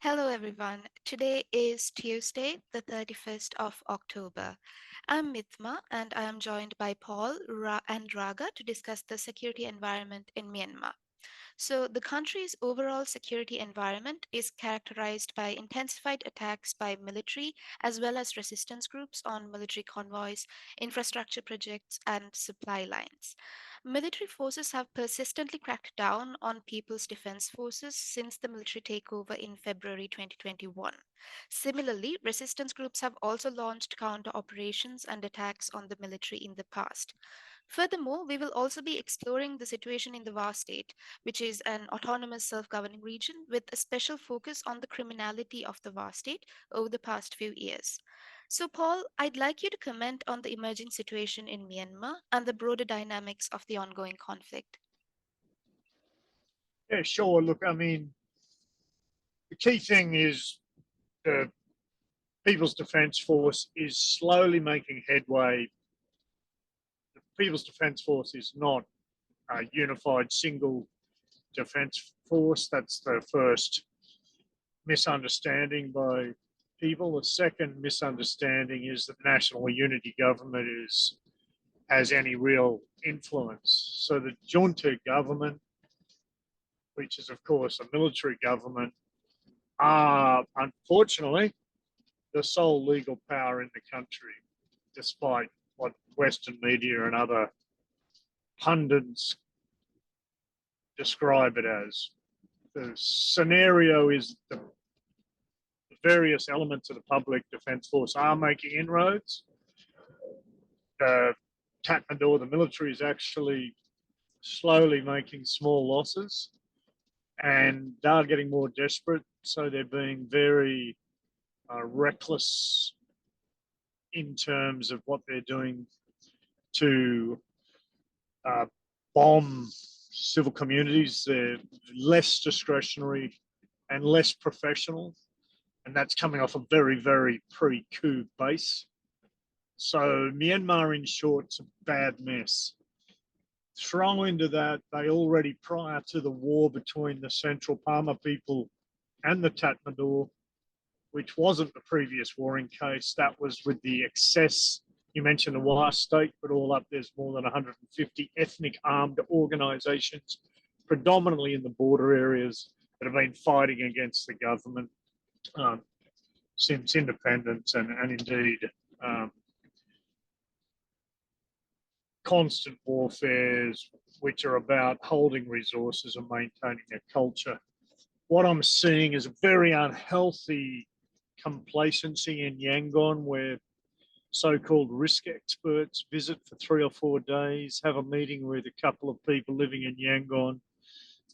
Hello, everyone. Today is Tuesday, the 31st of October. I'm Mithma, and I am joined by Paul and Raga to discuss the security environment in Myanmar. So, the country's overall security environment is characterized by intensified attacks by military as well as resistance groups on military convoys, infrastructure projects, and supply lines. Military forces have persistently cracked down on People's Defense Forces since the military takeover in February 2021. Similarly, resistance groups have also launched counter operations and attacks on the military in the past. Furthermore, we will also be exploring the situation in the Var state, which is an autonomous self governing region with a special focus on the criminality of the Var state over the past few years. So, Paul, I'd like you to comment on the emerging situation in Myanmar and the broader dynamics of the ongoing conflict. Yeah, sure. Look, I mean, the key thing is the People's Defence Force is slowly making headway. The People's Defence Force is not a unified single defence force. That's the first misunderstanding by people. The second misunderstanding is that national unity government has any real influence. So the junta government, which is of course a military government, are unfortunately the sole legal power in the country, despite what Western media and other pundits describe it as. The scenario is the various elements of the public defence force are making inroads. The Tatmadaw, the military, is actually slowly making small losses and are getting more desperate. So they're being very reckless in terms of what they're doing to uh, bomb civil communities. They're less discretionary and less professional, and that's coming off a very, very pre-coup base. So Myanmar, in short, is a bad mess. Throw into that, they already, prior to the war between the Central Palmer people and the Tatmadaw, which wasn't the previous warring case, that was with the excess. You mentioned the Wa state, but all up there's more than 150 ethnic armed organisations, predominantly in the border areas, that have been fighting against the government um, since independence, and indeed um, constant warfares, which are about holding resources and maintaining their culture. What I'm seeing is a very unhealthy complacency in Yangon, where so-called risk experts visit for 3 or 4 days, have a meeting with a couple of people living in Yangon,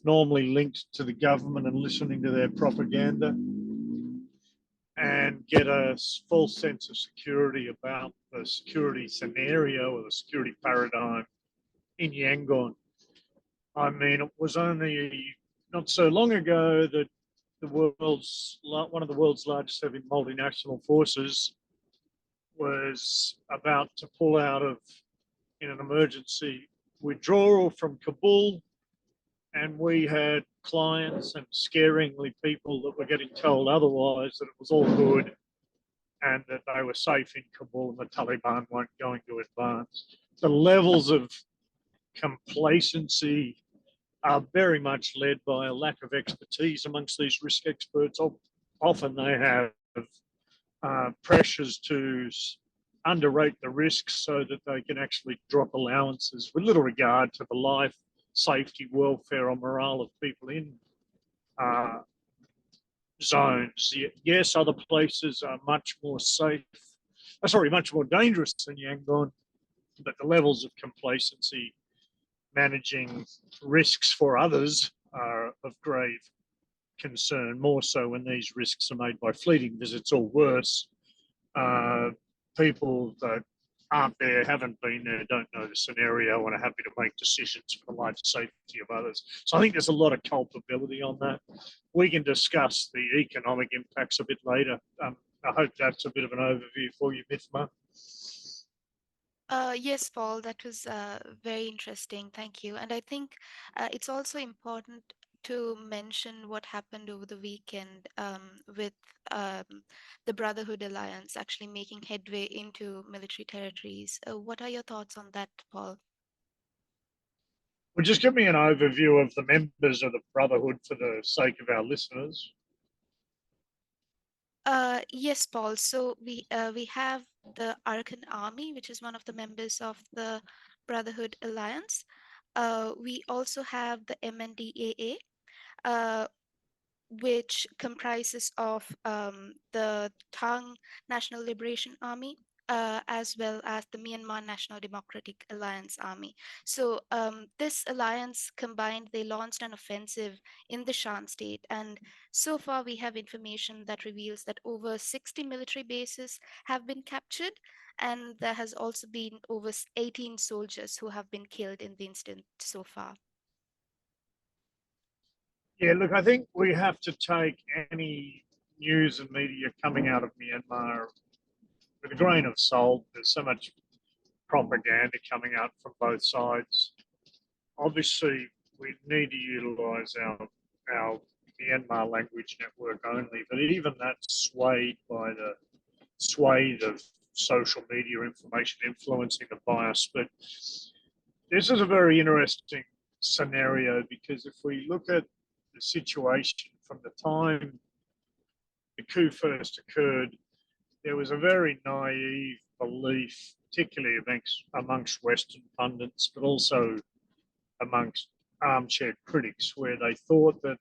normally linked to the government and listening to their propaganda, and get a false sense of security about the security scenario or the security paradigm in Yangon. I mean, it was only not so long ago that one of the world's largest heavy multinational forces was about to pull out of, in an emergency withdrawal from Kabul, and we had clients and scaringly people that were getting told otherwise, that it was all good and that they were safe in Kabul and the Taliban weren't going to advance. The levels of complacency are very much led by a lack of expertise amongst these risk experts. Often they have pressures to underrate the risks so that they can actually drop allowances with little regard to the life, safety, welfare, or morale of people in uh, zones. Yes, other places are much more safe, much more dangerous than Yangon, but the levels of complacency managing risks for others are of grave concern, more so when these risks are made by fleeting visits, or worse, people that aren't there, haven't been there, don't know the scenario, and are happy to make decisions for the life and safety of others. So I think there's a lot of culpability on that. We can discuss the economic impacts a bit later. I hope that's a bit of an overview for you, Mithma. Yes, Paul, that was very interesting. Thank you. And I think it's also important to mention what happened over the weekend with um, the Brotherhood Alliance actually making headway into military territories. What are your thoughts on that, Paul? Well, just give me an overview of the members of the Brotherhood for the sake of our listeners. Yes, Paul. So we have the Arakan Army, which is one of the members of the Brotherhood Alliance. We also have the MNDAA, uh, which comprises of the Tang National Liberation Army, as well as the Myanmar National Democratic Alliance Army. So this alliance combined, they launched an offensive in the Shan state, and so far we have information that reveals that over 60 military bases have been captured, and there has also been over 18 soldiers who have been killed in the incident so far. Yeah, look, I think we have to take any news and media coming out of Myanmar with a grain of salt. There's so much propaganda coming out from both sides. Obviously, we need to utilise our Myanmar language network only, but even that's swayed by the swathe of social media information influencing the bias. But this is a very interesting scenario because if we look at the situation from the time the coup first occurred, there was a very naive belief, particularly amongst Western pundits, but also amongst armchair critics, where they thought that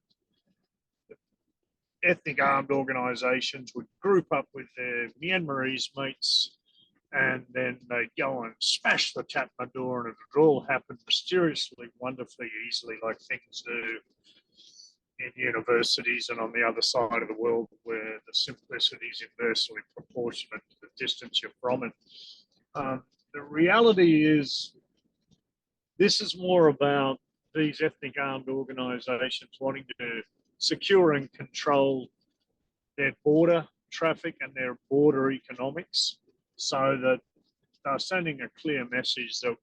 ethnic armed organisations would group up with their Myanmarese mates and then they'd go and smash the Tatmadaw and it would all happen mysteriously, wonderfully, easily, like things do in universities and on the other side of the world where the simplicity is inversely proportionate to the distance you're from it. The reality is this is more about these ethnic armed organisations wanting to secure and control their border traffic and their border economics so that they're sending a clear message that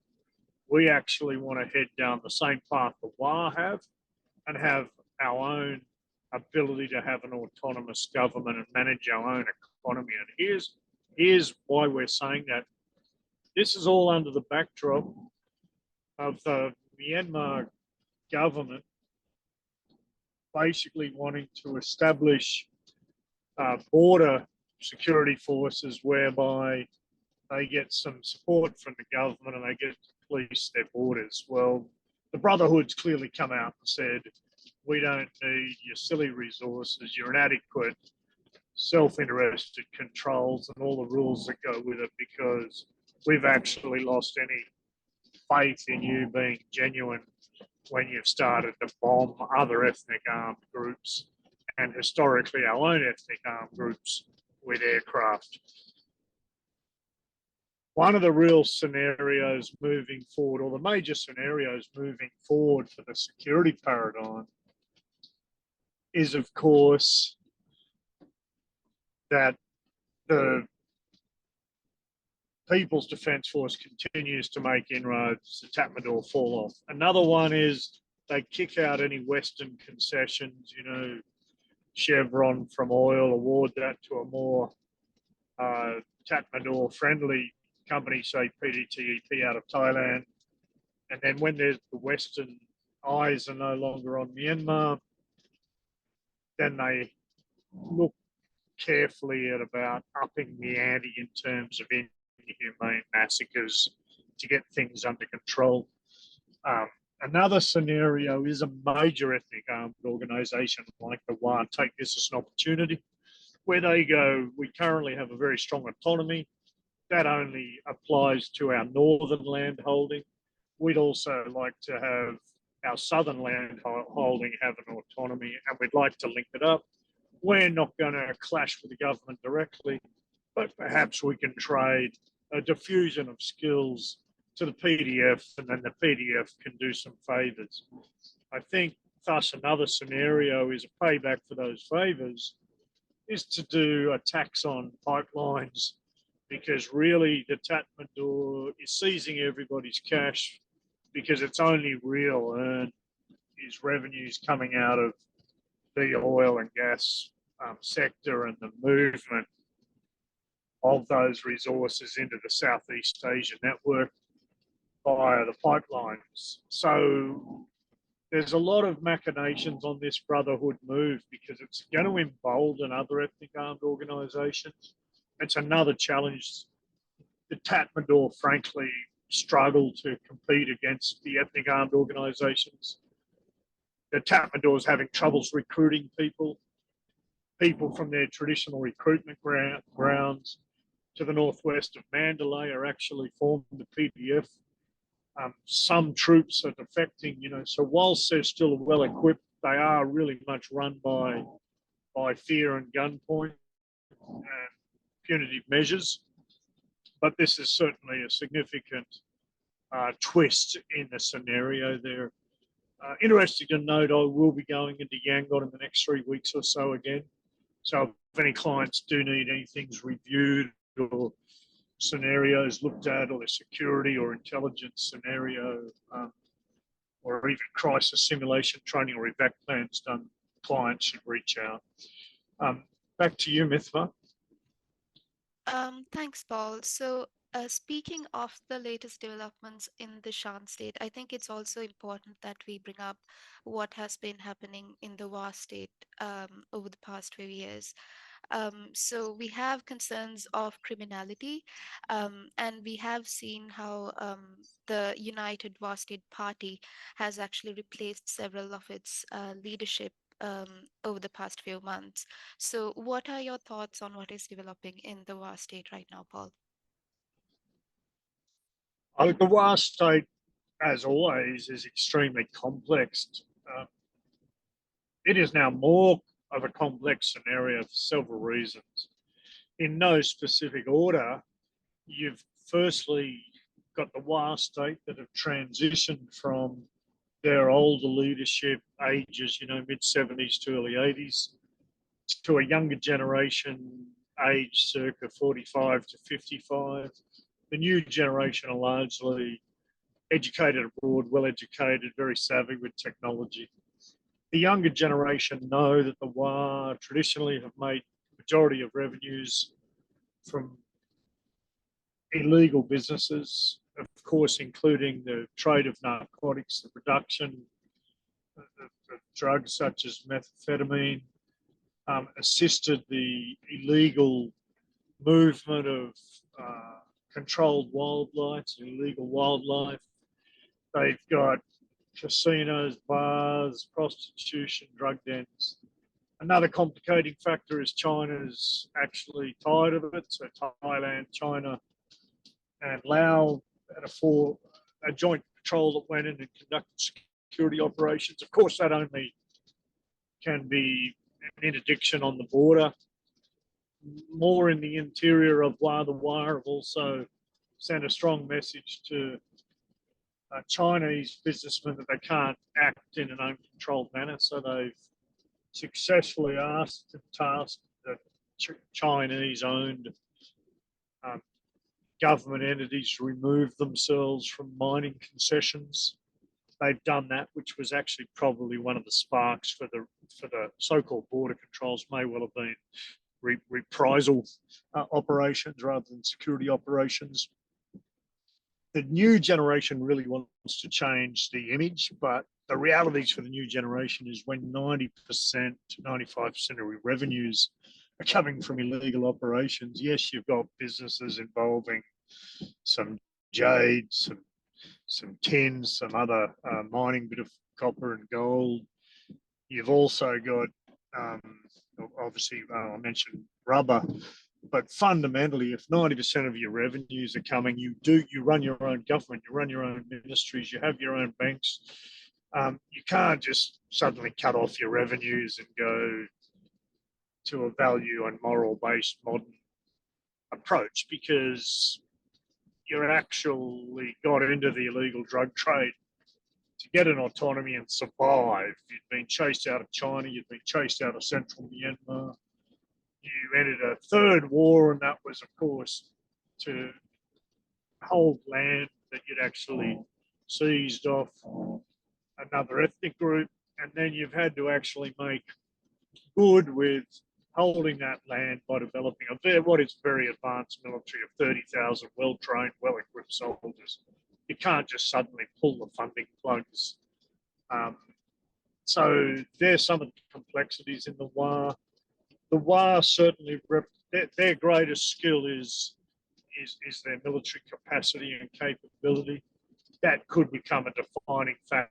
we actually want to head down the same path that WA have and have our own ability to have an autonomous government and manage our own economy. And here's why we're saying that. This is all under the backdrop of the Myanmar government basically wanting to establish border security forces whereby they get some support from the government and they get to police their borders. Well, the Brotherhood's clearly come out and said, we don't need your silly resources, your inadequate self-interested controls and all the rules that go with it because we've actually lost any faith in you being genuine when you've started to bomb other ethnic armed groups and historically our own ethnic armed groups with aircraft. One of the real scenarios moving forward, or the major scenarios moving forward for the security paradigm, is of course that the People's Defence Force continues to make inroads, the Tatmadaw fall off. Another one is they kick out any Western concessions, Chevron from oil, award that to a more Tatmadaw friendly company, say PTTEP out of Thailand. And then when there's the Western eyes are no longer on Myanmar, then they look carefully at about upping the ante in terms of inhumane massacres to get things under control. Another scenario is a major ethnic armed organisation like the WA take this as an opportunity where they go, we currently have a very strong autonomy. That only applies to our northern land holding. We'd also like to have our southern land holding have an autonomy and we'd like to link it up. We're not going to clash with the government directly, but perhaps we can trade a diffusion of skills to the PDF and then the PDF can do some favours. I think thus another scenario is a payback for those favours is to do a tax on pipelines because really the Tatmadaw is seizing everybody's cash because it's only real earned is revenues coming out of the oil and gas sector and the movement of those resources into the Southeast Asia network via the pipelines. So there's a lot of machinations on this Brotherhood move because it's going to embolden other ethnic armed organisations. It's another challenge. The Tatmadaw, frankly, struggle to compete against the ethnic armed organisations. The Tatmadaw is having troubles recruiting people. People from their traditional recruitment grounds to the northwest of Mandalay are actually formed the PDF. Some troops are defecting, so whilst they're still well equipped, they are really much run by fear and gunpoint and punitive measures. But this is certainly a significant twist in the scenario there. Interesting to note, I will be going into Yangon in the next 3 weeks or so again. So if any clients do need anything reviewed or scenarios looked at, or the security or intelligence scenario, or even crisis simulation training or evac plans done, clients should reach out. Back to you, Mithma. Thanks, Paul. So, speaking of the latest developments in the Shan state, I think it's also important that we bring up what has been happening in the Wa state over the past few years. So we have concerns of criminality, and we have seen how the United Wa State Party has actually replaced several of its leadership over the past few months. So, what are your thoughts on what is developing in the Wa state right now, Paul? The Wa state, as always, is extremely complex. It is now more of a complex scenario for several reasons. In no specific order, you've firstly got the Wa state that have transitioned from their older leadership ages, mid-70s to early 80s, to a younger generation age circa 45 to 55. The new generation are largely educated abroad, well educated, very savvy with technology. The younger generation know that the Wa traditionally have made the majority of revenues from illegal businesses, of course, including the trade of narcotics, the production of drugs such as methamphetamine, assisted the illegal movement of controlled wildlife, illegal wildlife. They've got casinos, bars, prostitution, drug dens. Another complicating factor is China's actually tired of it. So Thailand, China, and Laos had a joint patrol that went in and conducted security operations. Of course, that only can be an interdiction on the border. More in the interior of Wa, the Wa have also sent a strong message to Chinese businessmen that they can't act in an uncontrolled manner. So they've successfully asked and tasked the Chinese-owned government entities to remove themselves from mining concessions. They've done that, which was actually probably one of the sparks for the so-called border controls. May well have been reprisal operations rather than security operations. The new generation really wants to change the image, but the realities for the new generation is when 90% to 95% of revenues are coming from illegal operations. Yes, you've got businesses involving some jade, some tin, some other mining, bit of copper and gold. You've also got, obviously, I mentioned rubber, but fundamentally, if 90% of your revenues are coming, you run your own government, you run your own ministries, you have your own banks. You can't just suddenly cut off your revenues and go to a value and moral-based modern approach, because you're actually got into the illegal drug trade to get an autonomy and survive. You've been chased out of China, you've been chased out of central Myanmar. You entered a third war, and that was, of course, to hold land that you'd actually seized off another ethnic group, and then you've had to actually make good with holding that land by developing what is very advanced military of 30,000 well-trained, well-equipped soldiers. You can't just suddenly pull the funding plugs. So there's some of the complexities in the WA. The WA certainly, their greatest skill is their military capacity and capability. That could become a defining factor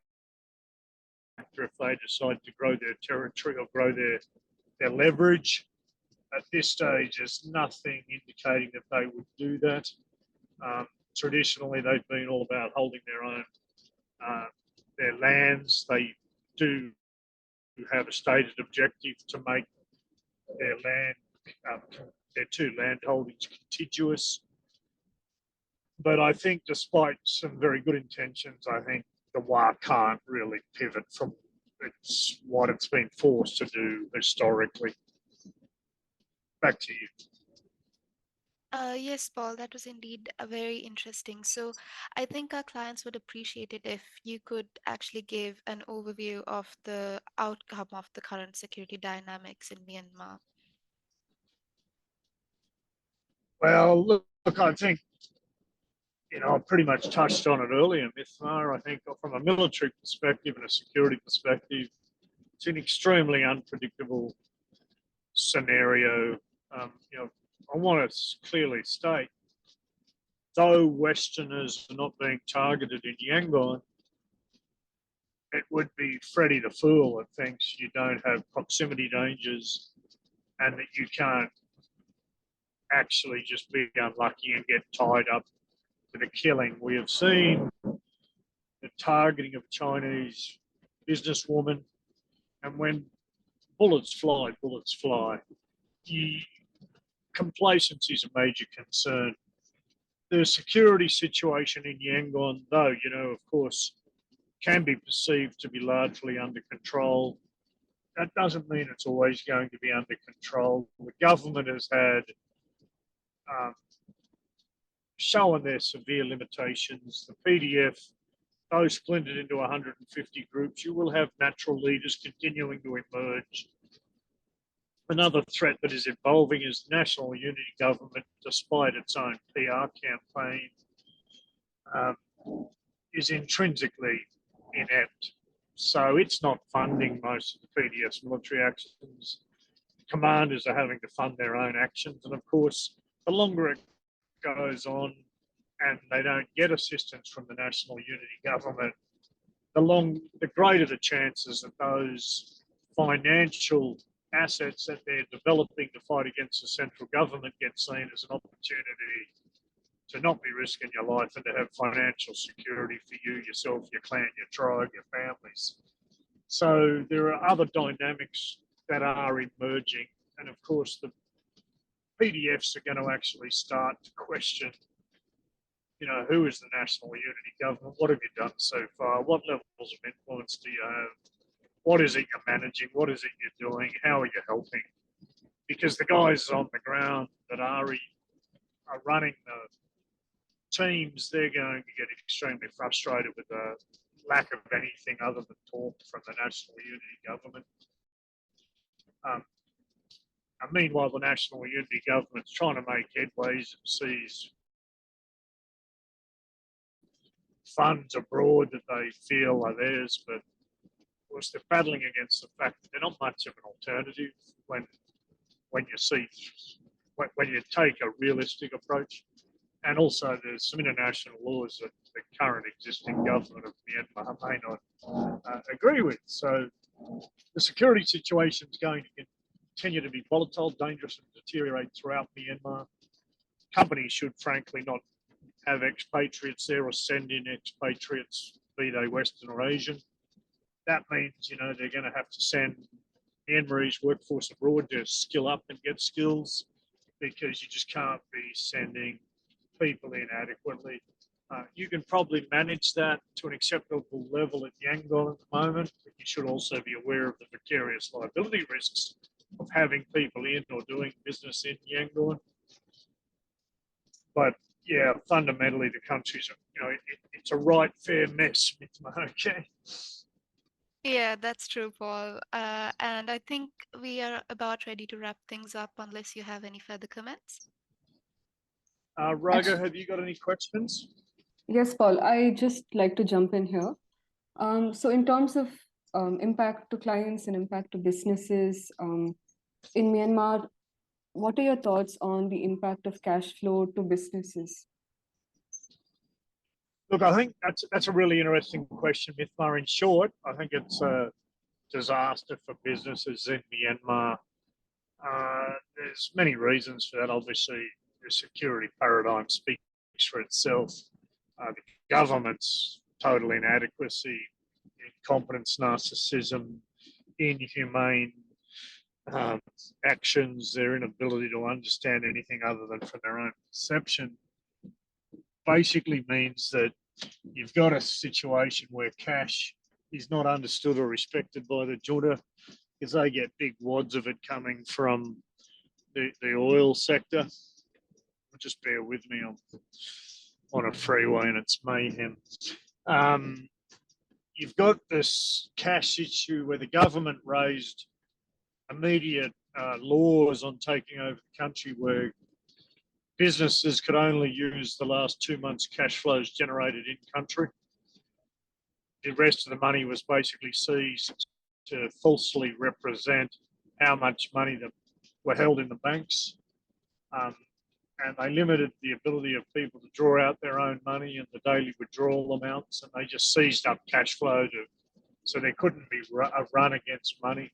if they decide to grow their territory or grow their leverage. At this stage, there's nothing indicating that they would do that. Traditionally, they've been all about holding their own, their lands. They do have a stated objective to make their land, their two land holdings contiguous. But I think despite some very good intentions, I think the WA can't really pivot from what it's been forced to do historically. Back to you. Yes, Paul, that was indeed very interesting. So I think our clients would appreciate it if you could actually give an overview of the outcome of the current security dynamics in Myanmar. Well, look, I think, I pretty much touched on it earlier, Mithma. I think from a military perspective and a security perspective, it's an extremely unpredictable scenario. I want to clearly state, though Westerners are not being targeted in Yangon, it would be Freddie the Fool that thinks you don't have proximity dangers and that you can't actually just be unlucky and get tied up with a killing. We have seen the targeting of a Chinese businesswoman, and when bullets fly, bullets fly. Complacency is a major concern. The security situation in Yangon, though, of course, can be perceived to be largely under control. That doesn't mean it's always going to be under control. The government has had shown their severe limitations. The PDF, though splintered into 150 groups, you will have natural leaders continuing to emerge. Another threat that is evolving is national unity government, despite its own PR campaign, is intrinsically inept. So it's not funding most of the PDF's military actions. Commanders are having to fund their own actions. And of course, the longer it goes on and they don't get assistance from the national unity government, the greater the chances that those financial assets that they're developing to fight against the central government get seen as an opportunity to not be risking your life and to have financial security for you, yourself, your clan, your tribe, your families. So there are other dynamics that are emerging. And of course, the PDFs are going to actually start to question, who is the national unity government? What have you done so far? What levels of influence do you have? What is it you're managing? What is it you're doing? How are you helping? Because the guys on the ground that are running the teams, they're going to get extremely frustrated with the lack of anything other than talk from the national unity government. And meanwhile, the national unity government's trying to make headways and seize funds abroad that they feel are theirs, but of course they're battling against the fact that they're not much of an alternative when you take a realistic approach. And also there's some international laws that the current existing government of Myanmar may not agree with. So the security situation is going to continue to be volatile, dangerous, and deteriorate throughout Myanmar. Companies should frankly not have expatriates there or send in expatriates, be they Western or Asian. That means, they're going to have to send Myanmarese workforce abroad to skill up and get skills, because you just can't be sending people in adequately. You can probably manage that to an acceptable level at Yangon at the moment, but you should also be aware of the vicarious liability risks of having people in or doing business in Yangon. But yeah, fundamentally, the country's, it's a right fair mess, okay? Yeah, that's true, Paul. And I think we are about ready to wrap things up unless you have any further comments. Raga, Actually, have you got any questions? yes, Paul, I just like to jump in here. So in terms of impact to clients and impact to businesses in Myanmar, what are your thoughts on the impact of cash flow to businesses? Look, I think that's a really interesting question, Mithma. In short, I think it's a disaster for businesses in Myanmar. There's many reasons for that. Obviously, the security paradigm speaks for itself. The government's total inadequacy, incompetence, narcissism, inhumane um, actions, their inability to understand anything other than from their own perception, basically means that you've got a situation where cash is not understood or respected by the junta because they get big wads of it coming from the oil sector. Just bear with me, I'm on a freeway and it's mayhem. Um, you've got this cash issue where the government raised immediate laws on taking over the country where businesses could only use the last 2 months' cash flows generated in country. The rest of the money was basically seized to falsely represent how much money that were held in the banks. Um, and they limited the ability of people to draw out their own money and the daily withdrawal amounts, and they just seized up cash flow so there couldn't be a run against money.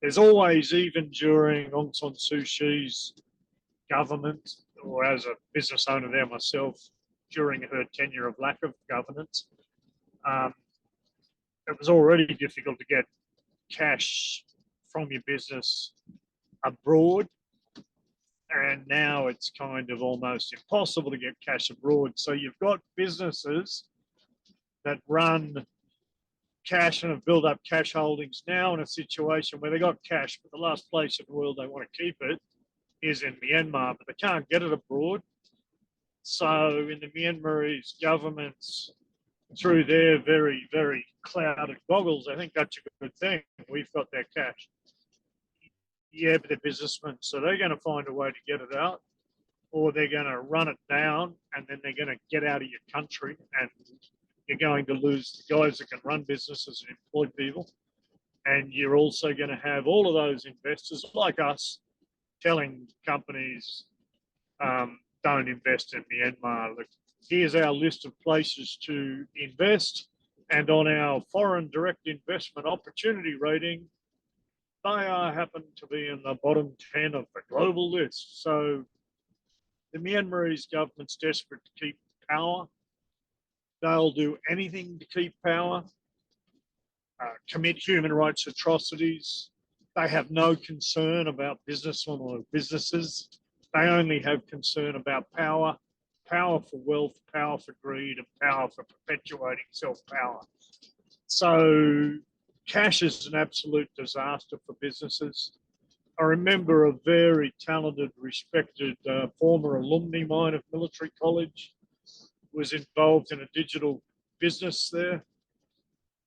There's always, even during Aung San Suu Kyi's government, or as a business owner there myself, during her tenure of lack of governance, um, it was already difficult to get cash from your business abroad. And now it's kind of almost impossible to get cash abroad. So you've got businesses that run cash and have built up cash holdings now in a situation where they got cash, but the last place in the world they want to keep it is in Myanmar, but they can't get it abroad. So in the Myanmarese governments, through their very, very clouded goggles, I think that's a good thing. We've got their cash. Yeah, but they're businessmen, so they're going to find a way to get it out, or they're going to run it down, and then they're going to get out of your country, and you're going to lose the guys that can run businesses and employ people. And you're also going to have all of those investors like us telling companies, don't invest in Myanmar. Look, here's our list of places to invest. And on our foreign direct investment opportunity rating, they happen to be in the bottom 10 of the global list. So the Myanmarese government's desperate to keep power. They'll do anything to keep power, commit human rights atrocities. They have no concern about businessmen or businesses. They only have concern about power, power for wealth, power for greed, and power for perpetuating self-power. So cash is an absolute disaster for businesses. I remember a very talented, respected former alumni mine of military college was involved in a digital business there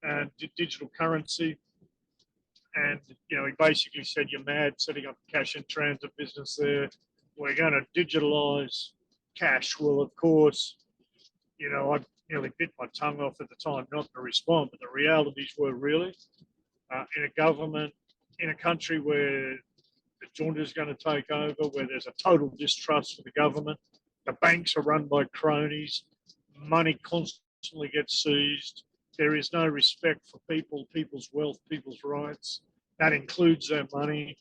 and digital currency. And, you know, he basically said, you're mad setting up a cash in transit business there. We're going to digitalize cash. Well, of course, you know, I nearly bit my tongue off at the time not to respond, but the realities were really in a government, in a country where the junta is going to take over, where there's a total distrust for the government. The banks are run by cronies. Money constantly gets seized. There is no respect for people, people's wealth, people's rights. That includes their money.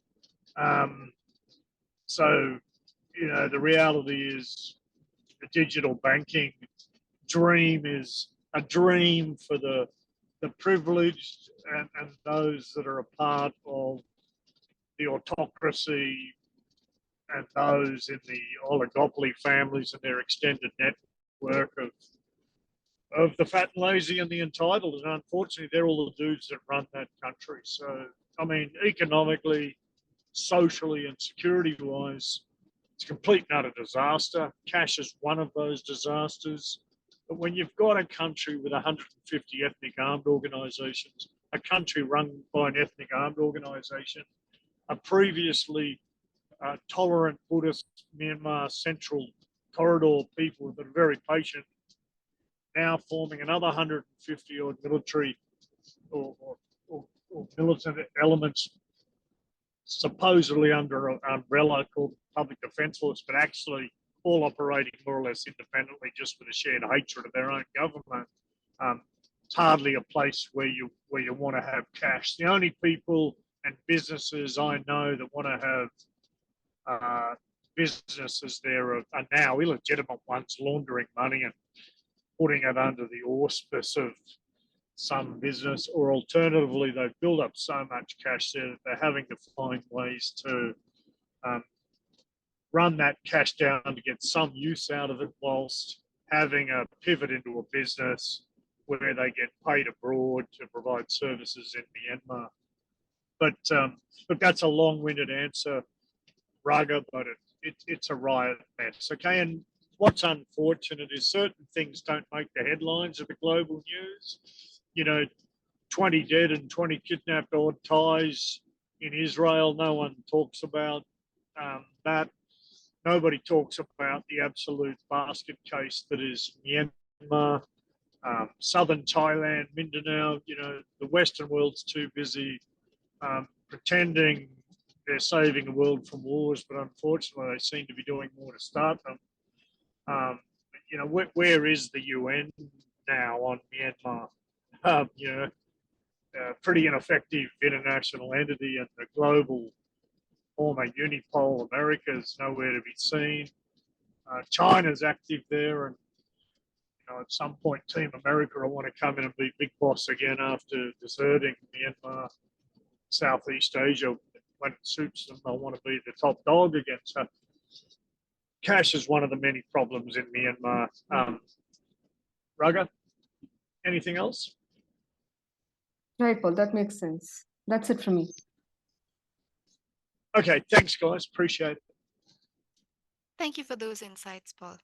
So, you know, the reality is the digital banking dream is a dream for the privileged and those that are a part of the autocracy and those in the oligopoly families and their extended network of the fat and lazy and the entitled. And unfortunately, they're all the dudes that run that country. So, I mean, economically, socially, and security-wise, it's a complete and utter disaster. Cash is one of those disasters. But when you've got a country with 150 ethnic armed organisations, a country run by an ethnic armed organisation, a previously tolerant Buddhist Myanmar Central Corridor people that are very patient, now forming another 150 odd military or militant elements supposedly under an umbrella called Public Defence Force, but actually all operating more or less independently just for the shared hatred of their own government. It's hardly a place where you want to have cash. The only people and businesses I know that want to have businesses there are now illegitimate ones laundering money and putting it under the auspice of some business, or alternatively they've built up so much cash there that they're having to find ways to run that cash down to get some use out of it whilst having a pivot into a business where they get paid abroad to provide services in Myanmar. But that's a long-winded answer, Raga, but it's a riot mess. Okay, and what's unfortunate is certain things don't make the headlines of the global news. 20 dead and 20 kidnapped odd Thais in Israel. No one talks about that. Nobody talks about the absolute basket case that is Myanmar, southern Thailand, Mindanao. The Western world's too busy pretending they're saving the world from wars, but unfortunately they seem to be doing more to start them. Where is the UN now on Myanmar? Pretty ineffective international entity, and the global former unipole America's nowhere to be seen. China's active there, and at some point Team America will want to come in and be big boss again after deserting Myanmar, Southeast Asia. When it suits them, they'll want to be the top dog again. So cash is one of the many problems in Myanmar. Raga, anything else? Right, Paul, that makes sense. That's it from me. Okay, thanks guys, appreciate it. Thank you for those insights, Paul.